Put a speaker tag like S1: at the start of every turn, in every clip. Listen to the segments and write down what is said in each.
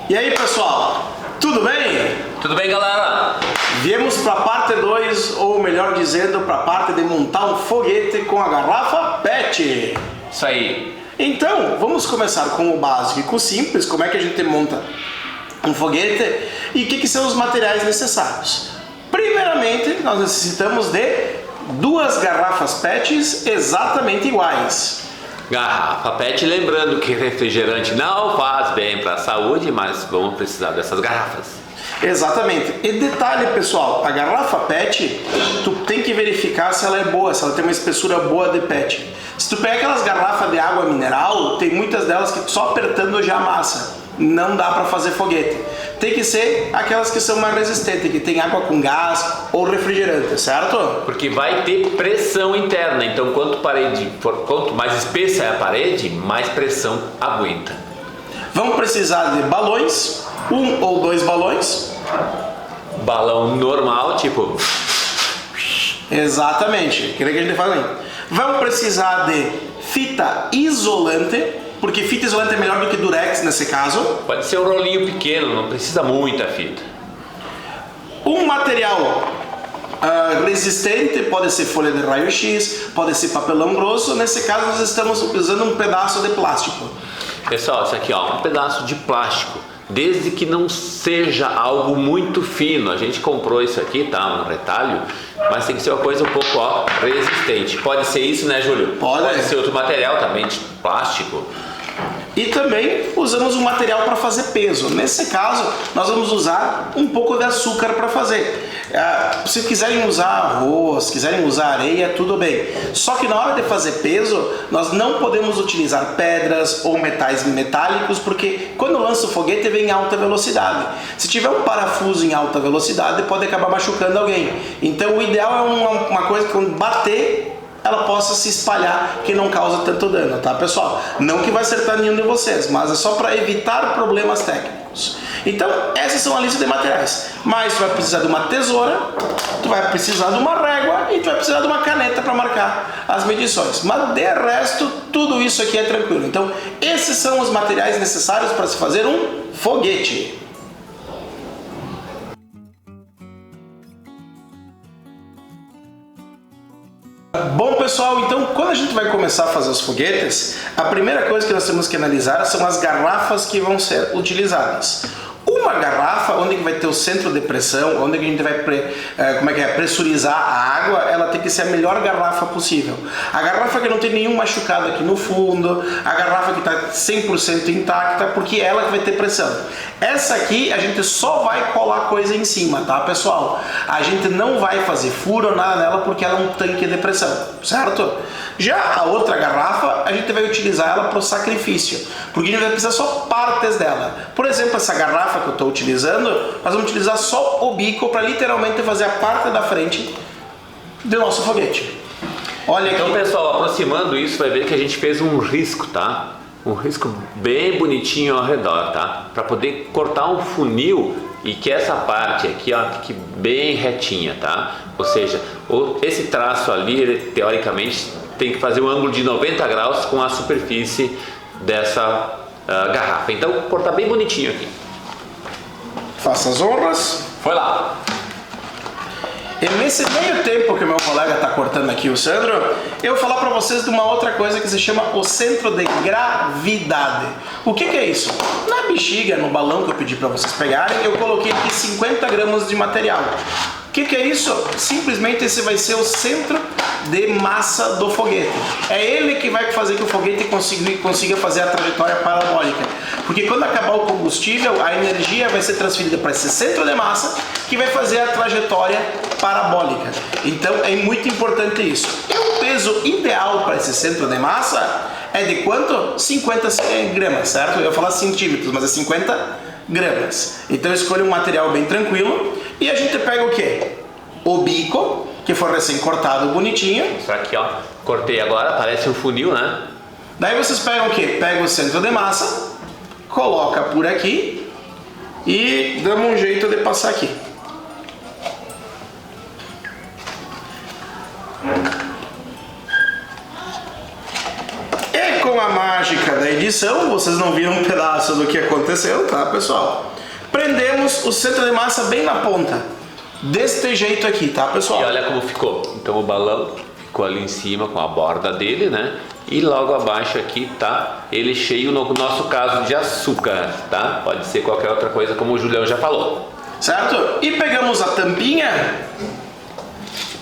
S1: E aí, pessoal, tudo bem?
S2: Tudo bem, galera?
S1: Viemos para a parte 2, ou melhor dizendo, para a parte de montar um foguete com a garrafa PET.
S2: Isso aí.
S1: Então, vamos começar com o básico e com o simples, como é que a gente monta um foguete e o que são os materiais necessários. Primeiramente, nós necessitamos de 2 garrafas PETs exatamente iguais.
S2: Garrafa PET, lembrando que refrigerante não faz bem para a saúde, mas vamos precisar dessas garrafas.
S1: Exatamente. E detalhe, pessoal, a garrafa PET, tu tem que verificar se ela é boa, se ela tem uma espessura boa de PET. Se tu pega aquelas garrafas de água mineral, tem muitas delas que só apertando já amassa. Não dá para fazer foguete. Tem que ser aquelas que são mais resistentes, que tem água com gás ou refrigerante, certo?
S2: Porque vai ter pressão interna, então quanto mais espessa é a parede, mais pressão aguenta.
S1: Vamos precisar de balões, 1 ou 2 balões.
S2: Balão normal, tipo...
S1: Exatamente, queria que a gente fale aí. Vamos precisar de fita isolante, porque fita isolante é melhor do que durex nesse caso.
S2: Pode ser um rolinho pequeno, não precisa muita fita.
S1: Um material resistente, pode ser folha de raio-x, pode ser papelão grosso. Nesse caso nós estamos usando um pedaço de plástico.
S2: Pessoal, isso aqui ó, um pedaço de plástico, desde que não seja algo muito fino. A gente comprou isso aqui, tá, um retalho, mas tem que ser uma coisa um pouco ó, resistente. Pode ser isso, né, Júlio?
S1: Pode
S2: ser outro material também, de plástico.
S1: E também usamos um material para fazer peso. Nesse caso, nós vamos usar um pouco de açúcar para fazer. Se quiserem usar arroz, quiserem usar areia, tudo bem. Só que na hora de fazer peso, nós não podemos utilizar pedras ou metais metálicos, porque quando lança o foguete vem em alta velocidade. Se tiver um parafuso em alta velocidade, pode acabar machucando alguém. Então o ideal é uma coisa que quando bater, ela possa se espalhar, que não causa tanto dano, tá, pessoal? Não que vai acertar nenhum de vocês, mas é só para evitar problemas técnicos. Então, essas são a lista de materiais. Mas tu vai precisar de uma tesoura, tu vai precisar de uma régua e tu vai precisar de uma caneta para marcar as medições. Mas de resto, tudo isso aqui é tranquilo. Então, esses são os materiais necessários para se fazer um foguete. Bom, pessoal, então quando a gente vai começar a fazer os foguetes, a primeira coisa que nós temos que analisar são as garrafas que vão ser utilizadas. Uma garrafa, onde que vai ter o centro de pressão, onde que a gente vai pressurizar a água, ela tem que ser a melhor garrafa possível. A garrafa que não tem nenhum machucado aqui no fundo, a garrafa que está 100% intacta, porque é ela que vai ter pressão. Essa aqui a gente só vai colar coisa em cima, tá, pessoal? A gente não vai fazer furo ou nada nela porque ela é um tanque de pressão, certo? Já a outra garrafa, a gente vai utilizar ela para o sacrifício, porque a gente vai precisar só partes dela. Por exemplo, essa garrafa que eu estou utilizando, nós vamos utilizar só o bico para literalmente fazer a parte da frente do nosso foguete. Olha aqui.
S2: Então, pessoal, aproximando isso, vai ver que a gente fez um risco, tá? Um risco bem bonitinho ao redor, tá? Para poder cortar um funil e que essa parte aqui, ó, fique bem retinha, tá? Ou seja, esse traço ali, ele, teoricamente, tem que fazer um ângulo de 90 graus com a superfície dessa garrafa. Então, cortar bem bonitinho aqui.
S1: Faça as honras.
S2: Foi lá.
S1: E nesse meio tempo que o meu colega está cortando aqui, o Sandro, eu vou falar para vocês de uma outra coisa que se chama o centro de gravidade. O que é isso? Na bexiga, no balão que eu pedi para vocês pegarem, eu coloquei aqui 50 gramas de material. O que é isso? Simplesmente esse vai ser o centro de massa do foguete. É ele que vai fazer que o foguete consiga fazer a trajetória parabólica. Porque quando acabar o combustível, a energia vai ser transferida para esse centro de massa que vai fazer a trajetória parabólica. Então é muito importante isso. E o peso ideal para esse centro de massa é de quanto? 50 gramas, certo? Eu ia falar centímetros, mas é 50 gramas. Então escolha um material bem tranquilo e a gente pega o que? O bico, que for recém cortado bonitinho.
S2: Isso aqui, ó, cortei agora, parece um funil, né?
S1: Daí vocês pegam o que? Pegam o centro de massa, coloca por aqui e damos um jeito de passar aqui. E com a mágica da edição, vocês não viram um pedaço do que aconteceu, tá, pessoal? Prendemos o centro de massa bem na ponta, deste jeito aqui, tá, pessoal?
S2: E olha como ficou. Então o balão ficou ali em cima com a borda dele, né? E logo abaixo aqui tá ele cheio, no nosso caso, de açúcar, tá? Pode ser qualquer outra coisa, como o Julião já falou.
S1: Certo? E pegamos a tampinha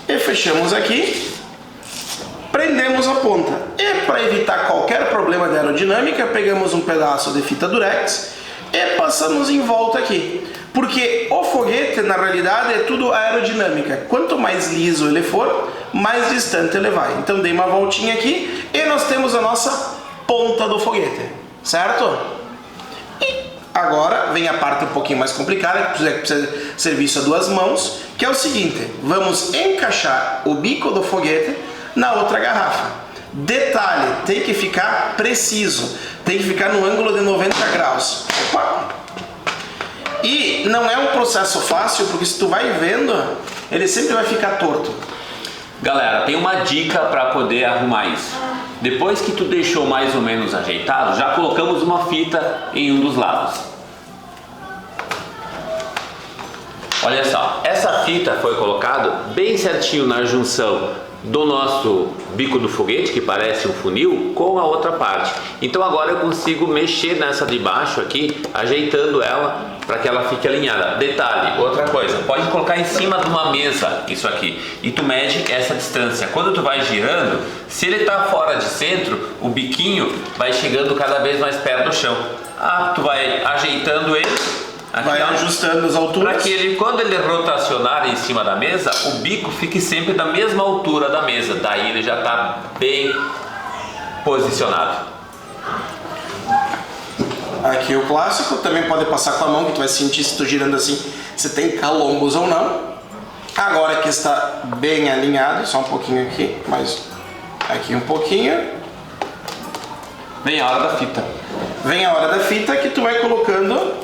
S1: e fechamos aqui, prendemos a ponta. E para evitar qualquer problema de aerodinâmica, pegamos um pedaço de fita durex e passamos em volta aqui. Porque o foguete, na realidade, é tudo aerodinâmica. Quanto mais liso ele for, mais distante ele vai. Então dei uma voltinha aqui e nós temos a nossa ponta do foguete, certo? E agora vem a parte um pouquinho mais complicada, que precisa de serviço a duas mãos, que é o seguinte: vamos encaixar o bico do foguete na outra garrafa. Detalhe, tem que ficar preciso, tem que ficar no ângulo de 90 graus. Opa! E não é um processo fácil, porque se tu vai vendo, ele sempre vai ficar torto.
S2: Galera, tem uma dica para poder arrumar isso. Depois que tu deixou mais ou menos ajeitado, já colocamos uma fita em um dos lados. Olha só, essa fita foi colocada bem certinho na junção do nosso bico do foguete, que parece um funil, com a outra parte. Então agora eu consigo mexer nessa de baixo aqui, ajeitando ela para que ela fique alinhada. Detalhe, outra coisa, pode colocar em cima de uma mesa isso aqui e tu mede essa distância. Quando tu vai girando, se ele está fora de centro, o biquinho vai chegando cada vez mais perto do chão. Tu vai ajeitando ele, aqui,
S1: vai ajustando as alturas,
S2: para que ele, quando ele rotacionar em cima da mesa, o bico fique sempre da mesma altura da mesa. Daí ele já está bem posicionado.
S1: Aqui o clássico, também pode passar com a mão, que tu vai sentir se tu girando assim, se tem calombos ou não. Agora que está bem alinhado, só um pouquinho aqui, mas aqui um pouquinho.
S2: Vem a hora da fita.
S1: Vem a hora da fita que tu vai colocando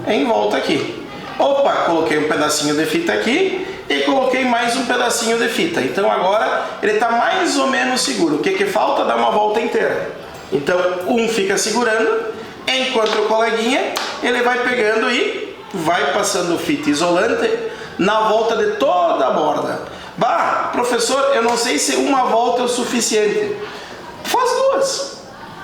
S1: em volta aqui. Opa, coloquei um pedacinho de fita aqui e coloquei mais um pedacinho de fita. Então agora ele está mais ou menos seguro. O que falta? Dar uma volta inteira. Então um fica segurando, enquanto o coleguinha ele vai pegando e vai passando fita isolante na volta de toda a borda. Bah, professor, eu não sei se uma volta é o suficiente. Faz duas.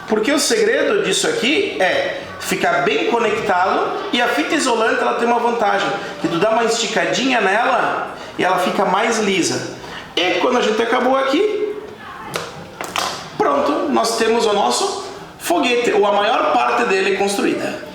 S1: Porque o segredo disso aqui é ficar bem conectado, e a fita isolante ela tem uma vantagem, que tu dá uma esticadinha nela e ela fica mais lisa. E quando a gente acabou aqui, pronto, nós temos o nosso foguete, ou a maior parte dele construída.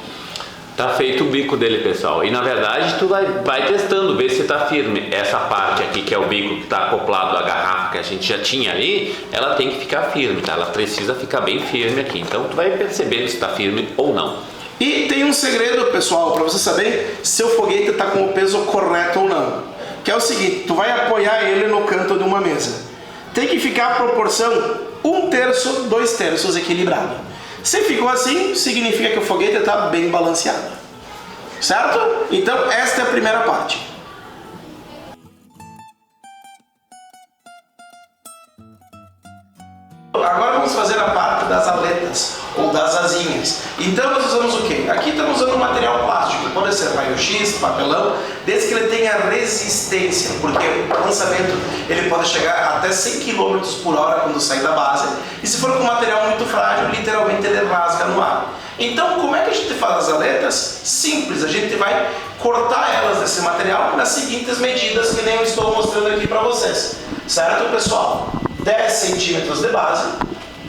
S2: Tá feito o bico dele, pessoal. E na verdade tu vai testando, ver se tá firme. Essa parte aqui, que é o bico que está acoplado à garrafa que a gente já tinha ali, ela tem que ficar firme, tá? Ela precisa ficar bem firme aqui. Então tu vai percebendo se está firme ou não.
S1: E tem um segredo, pessoal, para você saber se o foguete está com o peso correto ou não. Que é o seguinte: tu vai apoiar ele no canto de uma mesa. Tem que ficar a proporção 1/3, 2/3 equilibrado. Se ficou assim, significa que o foguete está bem balanceado. Certo? Então esta é a primeira parte. Agora vamos fazer a parte das aletas, ou das asinhas. Então nós usamos o quê? Aqui estamos usando material plástico, pode ser raio-x, papelão, desde que ele tenha resistência, porque o lançamento ele pode chegar até 100 km por hora quando sair da base, e se for com material muito frágil, literalmente ele rasga no ar. Então como é que a gente faz as aletas? Simples, a gente vai cortar elas desse material nas seguintes medidas, que nem eu estou mostrando aqui para vocês. Certo, pessoal? 10 centímetros de base,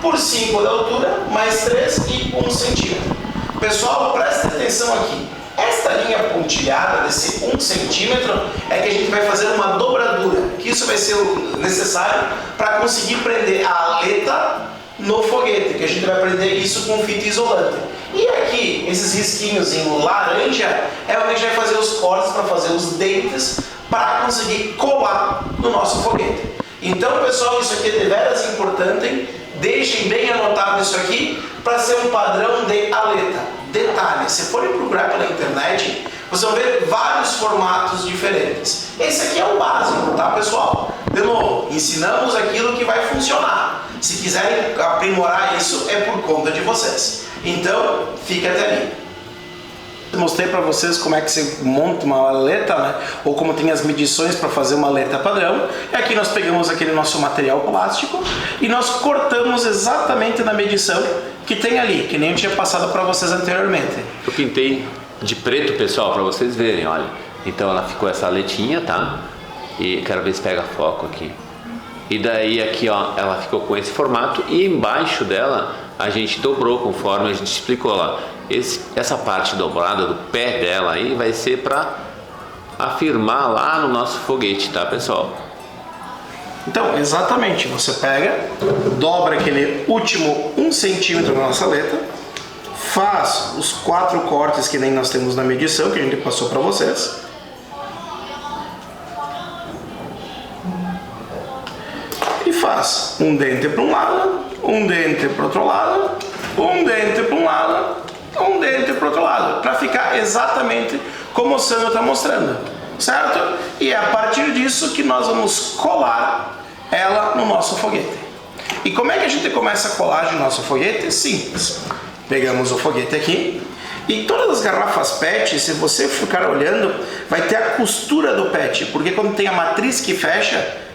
S1: por 5 de altura, mais 3 e 1 centímetro. Pessoal, preste atenção aqui. Esta linha pontilhada desse 1 centímetro é que a gente vai fazer uma dobradura, que isso vai ser necessário para conseguir prender a aleta no foguete, que a gente vai prender isso com fita isolante. E aqui, esses risquinhos em laranja, é onde a gente vai fazer os cortes para fazer os dentes, para conseguir colar no nosso foguete. Então, pessoal, isso aqui é deveras importante, hein? Deixem bem anotado isso aqui para ser um padrão de aleta. Detalhe, se forem procurar pela internet, vocês vão ver vários formatos diferentes. Esse aqui é o básico, tá, pessoal? De novo, ensinamos aquilo que vai funcionar. Se quiserem aprimorar isso, é por conta de vocês. Então, fica até ali. Mostrei para vocês como é que se monta uma aleta, né? Ou como tem as medições para fazer uma aleta padrão. E aqui nós pegamos aquele nosso material plástico e nós cortamos exatamente na medição que tem ali, que nem eu tinha passado para vocês anteriormente.
S2: Eu pintei de preto, pessoal, para vocês verem, olha. Então ela ficou essa aletinha, tá? E quero ver se pega foco aqui. E daí aqui, ó, ela ficou com esse formato e embaixo dela a gente dobrou conforme a gente explicou lá. Essa parte dobrada do pé dela aí vai ser para afirmar lá no nosso foguete, tá, pessoal?
S1: Então, exatamente, você pega, dobra aquele último 1 centímetro da nossa aleta, faz os 4 cortes que nem nós temos na medição, que a gente passou para vocês. E faz um dente para um lado, um dente para o outro lado, um dente para um lado, um dente para o outro lado, para ficar exatamente como o Sandro está mostrando, certo? E é a partir disso que nós vamos colar ela no nosso foguete. E como é que a gente começa a colagem no nosso foguete? Simples. Pegamos o foguete aqui e todas as garrafas PET, se você ficar olhando, vai ter a costura do PET, porque quando tem a matriz que fecha,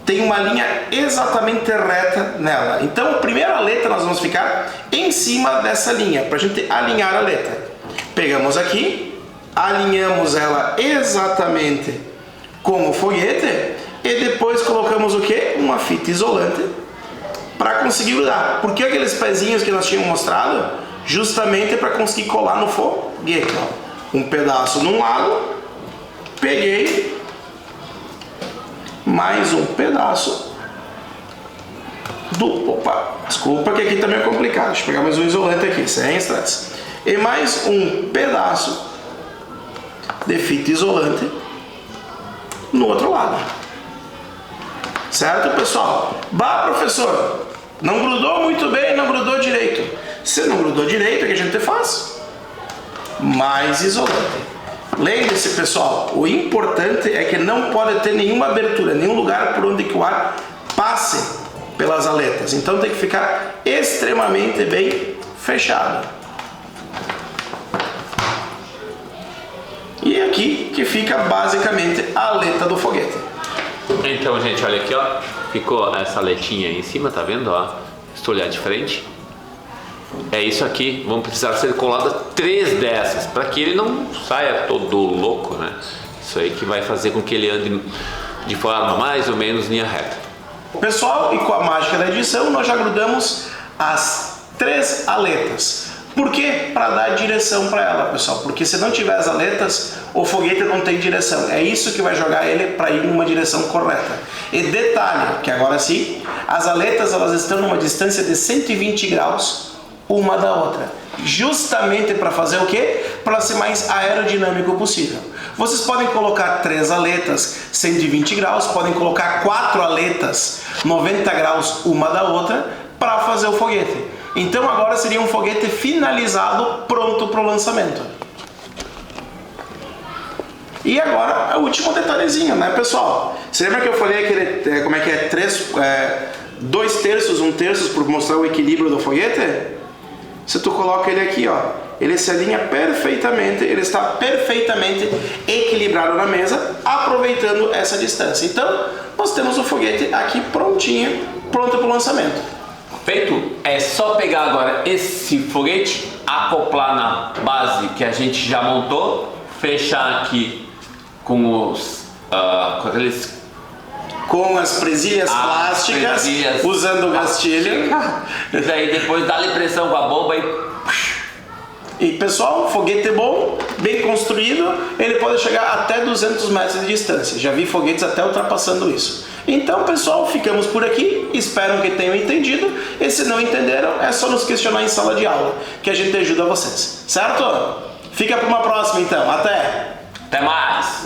S1: tem uma linha exatamente reta nela. Então, a primeira aleta nós vamos ficar em cima dessa linha, para a gente alinhar a aleta. Pegamos aqui, alinhamos ela exatamente com o foguete e depois colocamos o que? Uma fita isolante para conseguir grudar. Por que aqueles pezinhos que nós tínhamos mostrado? Justamente para conseguir colar no foguete. Um pedaço de um lado, peguei mais um pedaço do... Opa, desculpa que aqui também é complicado. Deixa eu pegar mais um isolante aqui, sem estresse. E mais um pedaço de fita isolante no outro lado. Certo, pessoal? Bah, professor, não grudou muito bem, não grudou direito. Se não grudou direito, o que a gente faz? Mais isolante. Lembre-se, pessoal, o importante é que não pode ter nenhuma abertura, nenhum lugar por onde que o ar passe pelas aletas. Então tem que ficar extremamente bem fechado. E aqui que fica basicamente a aleta do foguete.
S2: Então, gente, olha aqui, ó. Ficou essa aletinha aí em cima, tá vendo, ó? Se tu olhar de frente. É isso aqui, vão precisar ser coladas 3 dessas, para que ele não saia todo louco, né? Isso aí que vai fazer com que ele ande de forma mais ou menos linha reta.
S1: Pessoal, e com a mágica da edição, nós já grudamos as 3 aletas. Por quê? Para dar direção para ela, pessoal. Porque se não tiver as aletas, o foguete não tem direção. É isso que vai jogar ele para ir numa direção correta. E detalhe, que agora sim, as aletas elas estão numa distância de 120 graus uma da outra, justamente para fazer o quê? Para ser mais aerodinâmico possível. Vocês podem colocar 3 aletas 120 graus, podem colocar 4 aletas 90 graus uma da outra para fazer o foguete. Então agora seria um foguete finalizado, pronto para o lançamento. E agora o último detalhezinho, né, pessoal? Você lembra que eu falei aquele, como é que é, 2 terços, 1 terço para mostrar o equilíbrio do foguete? Se tu coloca ele aqui, ó, ele se alinha perfeitamente, ele está perfeitamente equilibrado na mesa, aproveitando essa distância. Então, nós temos o foguete aqui prontinho, pronto para o lançamento.
S2: Feito, é só pegar agora esse foguete, acoplar na base que a gente já montou, fechar aqui com os
S1: com as presilhas plásticas, usando o gastilho.
S2: E daí depois dá-lhe pressão com a bomba
S1: E pessoal, foguete bom, bem construído, ele pode chegar até 200 metros de distância. Já vi foguetes até ultrapassando isso. Então, pessoal, ficamos por aqui. Espero que tenham entendido. E se não entenderam, é só nos questionar em sala de aula, que a gente ajuda vocês. Certo? Fica para uma próxima, então. Até!
S2: Até mais!